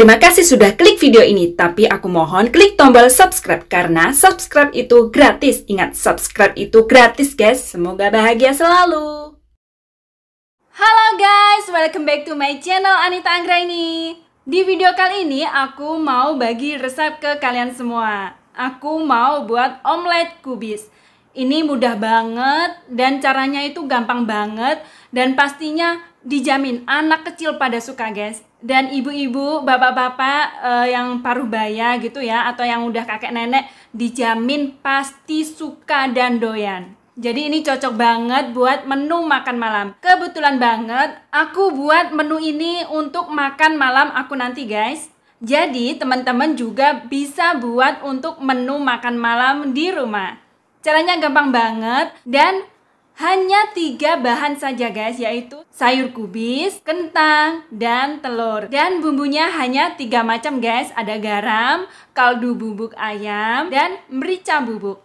Terima kasih sudah klik video ini, tapi aku mohon klik tombol subscribe karena subscribe itu gratis. Ingat, subscribe itu gratis guys. Semoga bahagia selalu. Halo guys, welcome back to my channel Anita Anggraini. Di video kali ini aku mau bagi resep ke kalian semua. Aku mau buat omelet kubis. Ini mudah banget dan caranya itu gampang banget dan pastinya dijamin anak kecil pada suka guys. Dan ibu-ibu, bapak-bapak yang paruh baya gitu ya, atau yang udah kakek nenek, dijamin pasti suka dan doyan. Jadi ini cocok banget buat menu makan malam. Kebetulan banget aku buat menu ini untuk makan malam aku nanti guys. Jadi teman-teman juga bisa buat untuk menu makan malam di rumah. Caranya gampang banget dan hanya 3 bahan saja guys, yaitu sayur kubis, kentang, dan telur. Dan bumbunya hanya 3 macam guys, ada garam, kaldu bubuk ayam, dan merica bubuk.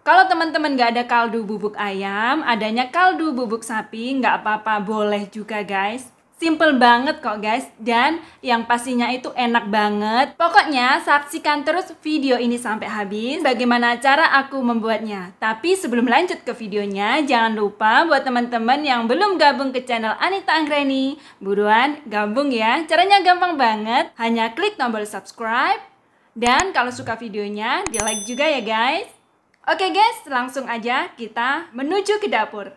Kalau teman-teman gak ada kaldu bubuk ayam, adanya kaldu bubuk sapi, gak apa-apa, boleh juga guys. Simple banget kok guys, dan yang pastinya itu enak banget. Pokoknya saksikan terus video ini sampai habis bagaimana cara aku membuatnya. Tapi sebelum lanjut ke videonya, jangan lupa buat teman-teman yang belum gabung ke channel Anita Anggraini, buruan gabung ya. Caranya gampang banget, hanya klik tombol subscribe. Dan kalau suka videonya, di like juga ya guys. Oke guys, langsung aja kita menuju ke dapur.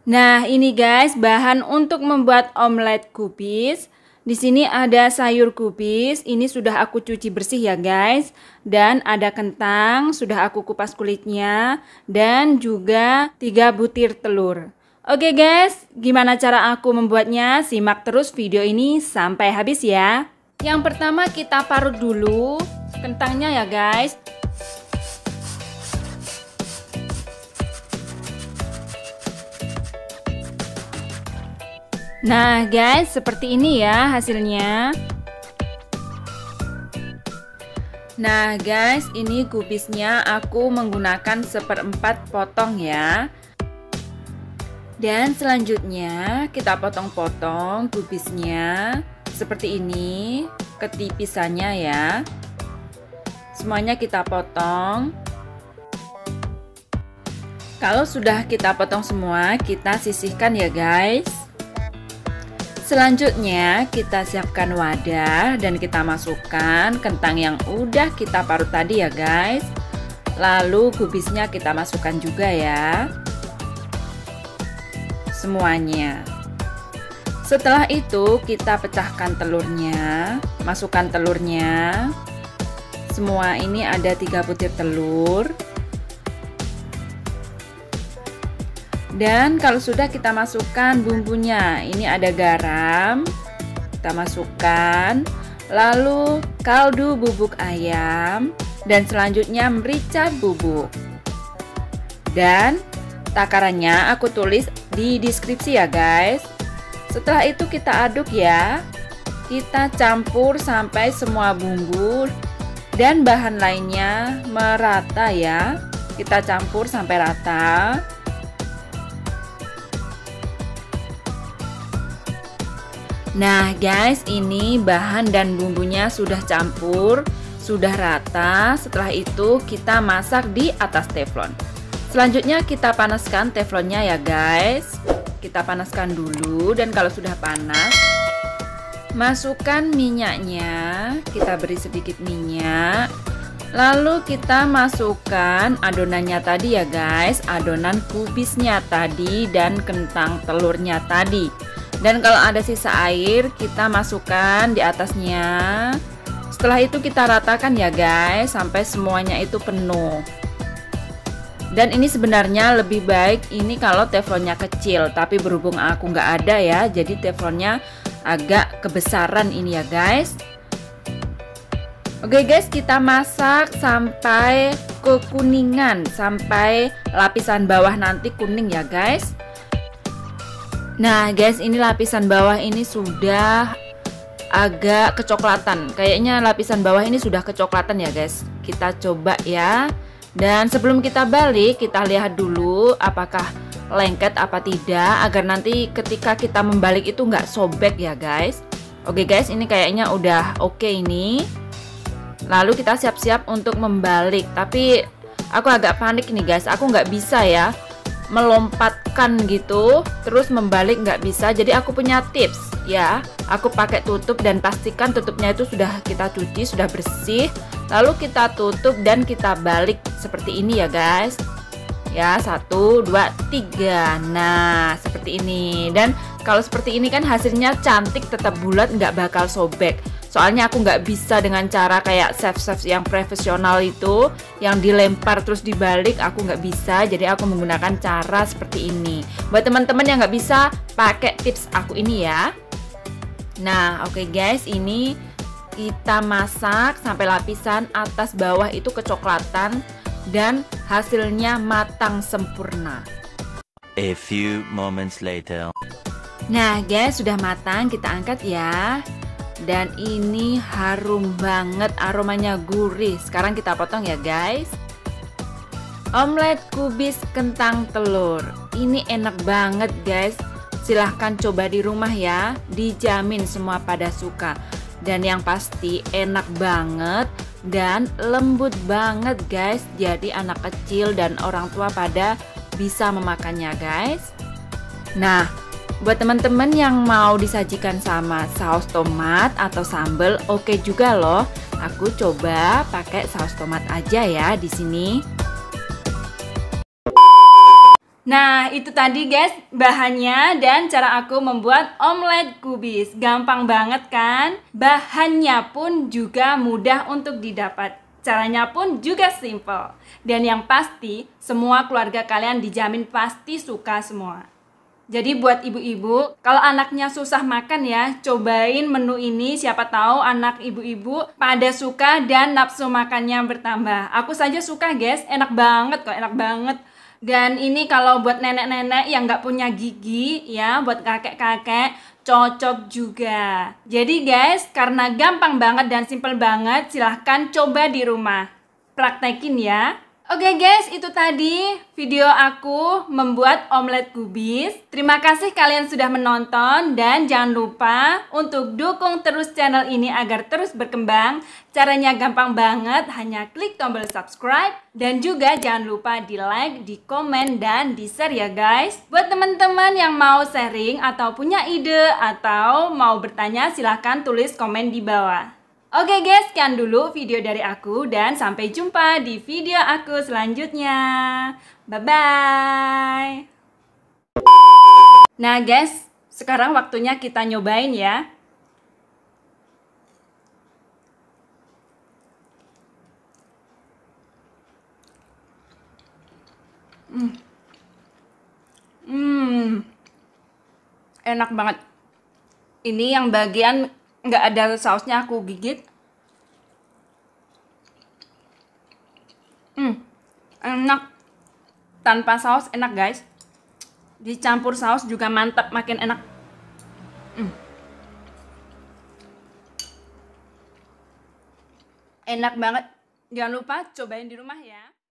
Nah, ini guys, bahan untuk membuat omelet kubis. Di sini ada sayur kubis, ini sudah aku cuci bersih ya guys. Dan ada kentang, sudah aku kupas kulitnya. Dan juga 3 butir telur. Oke guys, gimana cara aku membuatnya? Simak terus video ini sampai habis ya. Yang pertama kita parut dulu kentangnya ya guys. Nah guys, seperti ini ya hasilnya. Nah guys, ini kubisnya aku menggunakan 1/4 potong ya. Dan selanjutnya kita potong-potong kubisnya seperti ini, ketipisannya ya. Semuanya kita potong. Kalau sudah kita potong semua, kita sisihkan ya guys. Selanjutnya kita siapkan wadah dan kita masukkan kentang yang udah kita parut tadi ya guys. Lalu kubisnya kita masukkan juga ya. Semuanya. Setelah itu kita pecahkan telurnya, masukkan telurnya. Semua ini ada 3 butir telur. Dan kalau sudah kita masukkan bumbunya, ini ada garam, kita masukkan, lalu kaldu bubuk ayam, dan selanjutnya merica bubuk. Dan takarannya aku tulis di deskripsi ya guys. Setelah itu kita aduk ya, kita campur sampai semua bumbu dan bahan lainnya merata ya. Kita campur sampai rata. Nah guys, ini bahan dan bumbunya sudah campur, sudah rata. Setelah itu kita masak di atas teflon. Selanjutnya kita panaskan teflonnya ya guys. Kita panaskan dulu dan kalau sudah panas, masukkan minyaknya. Kita beri sedikit minyak. Lalu kita masukkan adonannya tadi ya guys, adonan kubisnya tadi dan kentang telurnya tadi. Dan kalau ada sisa air, kita masukkan di atasnya. Setelah itu kita ratakan ya guys, sampai semuanya itu penuh. Dan ini sebenarnya lebih baik ini kalau teflonnya kecil, tapi berhubung aku nggak ada ya, jadi teflonnya agak kebesaran ini ya guys. Oke guys, kita masak sampai kekuningan, sampai lapisan bawah nanti kuning ya guys. Nah guys, ini lapisan bawah ini sudah agak kecoklatan. Kayaknya lapisan bawah ini sudah kecoklatan ya guys. Kita coba ya. Dan sebelum kita balik, kita lihat dulu apakah lengket apa tidak, agar nanti ketika kita membalik itu nggak sobek ya guys. Oke guys, ini kayaknya udah oke ini. Lalu kita siap-siap untuk membalik. Tapi aku agak panik nih guys, aku nggak bisa ya melompatkan gitu terus membalik, nggak bisa. Jadi aku punya tips ya, aku pakai tutup dan pastikan tutupnya itu sudah kita cuci, sudah bersih. Lalu kita tutup dan kita balik seperti ini ya guys ya, 1, 2, 3. Nah seperti ini. Dan kalau seperti ini kan hasilnya cantik, tetap bulat, nggak bakal sobek. Soalnya aku nggak bisa dengan cara kayak chef-chef yang profesional itu, yang dilempar terus dibalik, aku nggak bisa. Jadi aku menggunakan cara seperti ini. Buat teman-teman yang nggak bisa, pakai tips aku ini ya. Nah oke guys, ini kita masak sampai lapisan atas bawah itu kecoklatan dan hasilnya matang sempurna. A few moments later. Nah guys, sudah matang, kita angkat ya. Dan ini harum banget, aromanya gurih. Sekarang kita potong ya guys. Omelet kubis kentang telur. Ini enak banget guys. Silahkan coba di rumah ya. Dijamin semua pada suka. Dan yang pasti enak banget dan lembut banget guys. Jadi anak kecil dan orang tua pada bisa memakannya guys. Nah, buat teman-teman yang mau disajikan sama saus tomat atau sambal, oke juga loh. Aku coba pakai saus tomat aja ya di sini. Nah, itu tadi guys bahannya dan cara aku membuat omelet kubis. Gampang banget kan? Bahannya pun juga mudah untuk didapat. Caranya pun juga simple. Dan yang pasti, semua keluarga kalian dijamin pasti suka semua. Jadi buat ibu-ibu, kalau anaknya susah makan ya, cobain menu ini. Siapa tahu anak ibu-ibu pada suka dan nafsu makannya bertambah. Aku saja suka guys, enak banget kok, enak banget. Dan ini kalau buat nenek-nenek yang nggak punya gigi ya, buat kakek-kakek cocok juga. Jadi guys, karena gampang banget dan simple banget, silahkan coba di rumah. Praktekin ya. Oke guys, itu tadi video aku membuat omelet kubis. Terima kasih kalian sudah menonton dan jangan lupa untuk dukung terus channel ini agar terus berkembang. Caranya gampang banget, hanya klik tombol subscribe dan juga jangan lupa di like, di komen, dan di share ya guys. Buat teman-teman yang mau sharing atau punya ide atau mau bertanya, silahkan tulis komen di bawah. Oke guys, sekian dulu video dari aku dan sampai jumpa di video aku selanjutnya. Bye-bye. Nah guys, sekarang waktunya kita nyobain ya. Enak banget. Ini yang bagian nggak ada sausnya aku gigit. Enak. Tanpa saus enak guys. Dicampur saus juga mantap, makin enak. Enak banget. Jangan lupa cobain di rumah ya.